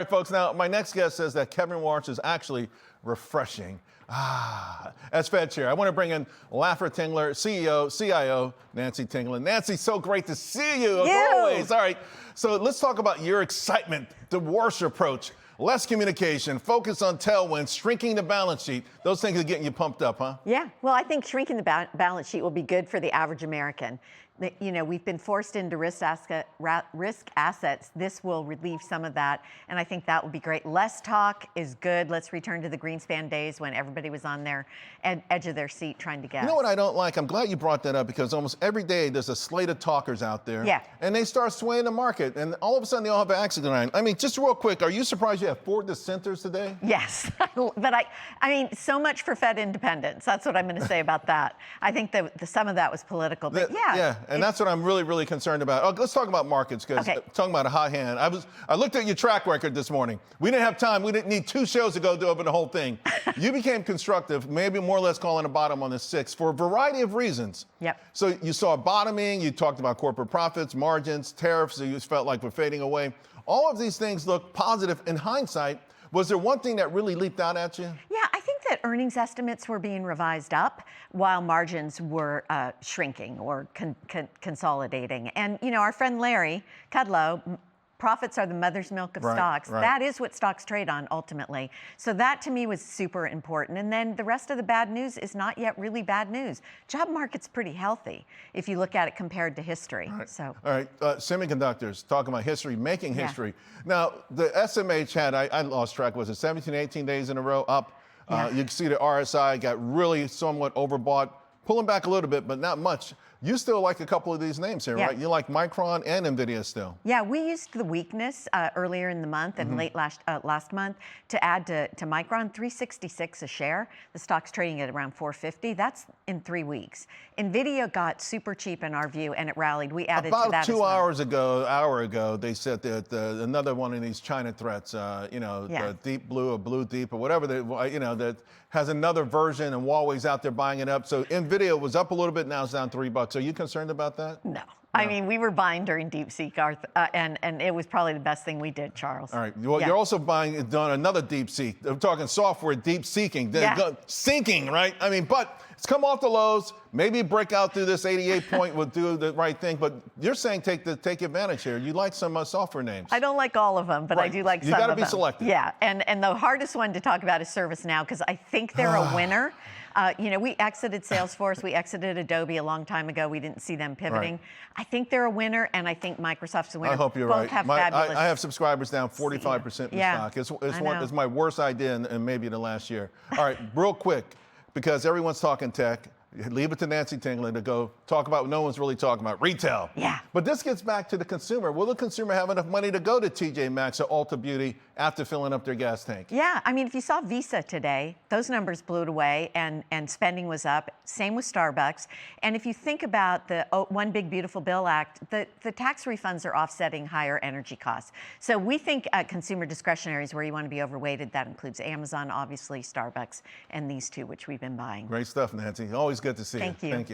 All right, folks, now my next guest says that Kevin Warsh is actually refreshing. As Fed Chair, I want to bring in Laffer Tengler, CEO, CIO, Nancy Tengler. Nancy, so great to see you as always. All right, so let's talk about your excitement, the Warsh approach. Less communication, focus on tailwinds, shrinking the balance sheet. Those things are getting you pumped up, huh? Yeah, well, I think shrinking the balance sheet will be good for the average American. You know, we've been forced into risk assets. This will relieve some of that, and I think that will be great. Less talk is good. Let's return to the Greenspan days when everybody was on their edge of their seat trying to guess. You know what I don't like? I'm glad you brought that up because almost every day there's a slate of talkers out there. Yeah. And they start swaying the market, and all of a sudden they all have an accident line. I mean, just real quick, are you surprised you have 4 dissenters today? Yes, but I mean, so much for Fed independence. That's what I'm going to say about that. I think that some of that was political, but yeah. Yeah, and that's what I'm really, really concerned about. Oh, let's talk about markets, because talking about a hot hand. I looked at your track record this morning. We didn't have time. We didn't need 2 shows to go over the whole thing. You became constructive, maybe more or less calling a bottom on the 6 for a variety of reasons. Yep. So you saw bottoming. You talked about corporate profits, margins, tariffs. So you felt like we're fading away. All of these things look positive in hindsight. Was there one thing that really leaped out at you? Yeah, I think that earnings estimates were being revised up while margins were shrinking or consolidating. And, you know, our friend Larry Kudlow, profits are the mother's milk of stocks. Right. That is what stocks trade on ultimately. So that to me was super important. And then the rest of the bad news is not yet really bad news. Job market's pretty healthy if you look at it compared to history. Right. So. All right, semiconductors, talking about history, making history. Now, the SMH had, I lost track, was it 17, 18 days in a row up? You can see the RSI got really somewhat overbought, pulling back a little bit, but not much. You still like a couple of these names here, right? You like Micron and NVIDIA still. Yeah, we used the weakness earlier in the month and late last month to add to Micron, $366 a share. The stock's trading at around $450. That's in 3 weeks. NVIDIA got super cheap in our view, and it rallied. We added to that about 2 as well. hour ago, they said that another one of these China threats, the Deep Blue or Blue Deep or whatever, that has another version, and Huawei's out there buying it up. So NVIDIA was up a little bit, now it's down $3. Are you concerned about that? No. I mean, we were buying during DeepSeek, and it was probably the best thing we did, Charles. All right. Well, you're also buying another DeepSeek. I'm talking software, deep seeking. Sinking, right? I mean, but it's come off the lows. Maybe break out through this 88 point will do the right thing. But you're saying take advantage here. You like some software names. I don't like all of them, but I do like some of them. You got to be selective. Yeah, and the hardest one to talk about is ServiceNow, because I think they're a winner. We exited Salesforce, we exited Adobe a long time ago. We didn't see them pivoting. Right. I think they're a winner, and I think Microsoft's a winner. I hope you're Both right. Have fabulous. I have subscribers down 45% in stock. It's my worst idea in maybe the last year. All right, real quick, because everyone's talking tech. Leave it to Nancy Tengler to go talk about what no one's really talking about, retail. Yeah. But this gets back to the consumer. Will the consumer have enough money to go to TJ Maxx or Ulta Beauty after filling up their gas tank? Yeah, I mean, if you saw Visa today, those numbers blew it away, and spending was up. Same with Starbucks. And if you think about the One Big Beautiful Bill Act, the tax refunds are offsetting higher energy costs. So we think consumer discretionary is where you want to be overweighted. That includes Amazon, obviously, Starbucks, and these two, which we've been buying. Great stuff, Nancy. Always good to see you. Thank you.